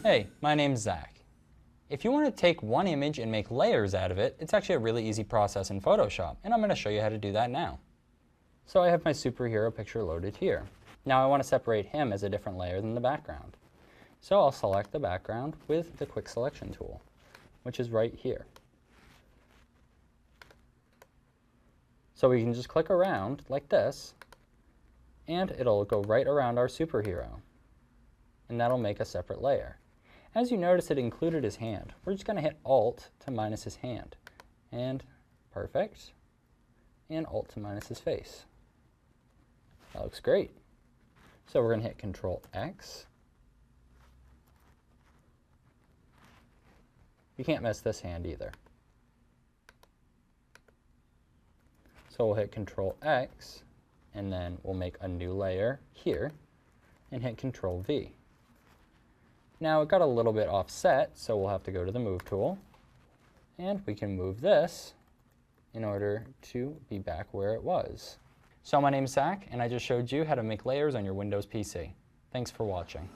Hey, my name's Zach. If you want to take one image and make layers out of it, it's actually a really easy process in Photoshop, and I'm going to show you how to do that now. So I have my superhero picture loaded here. Now I want to separate him as a different layer than the background. So I'll select the background with the quick selection tool, which is right here. So we can just click around like this, and it'll go right around our superhero. And that'll make a separate layer. As you notice, it included his hand. We're just going to hit Alt to minus his hand. And perfect. And Alt to minus his face. That looks great. So we're going to hit Control X. You can't miss this hand either. So we'll hit Control X, and then we'll make a new layer here, and hit Control V. Now it got a little bit offset, so we'll have to go to the Move tool, and we can move this in order to be back where it was. So my name's Zach, and I just showed you how to make layers on your Windows PC. Thanks for watching.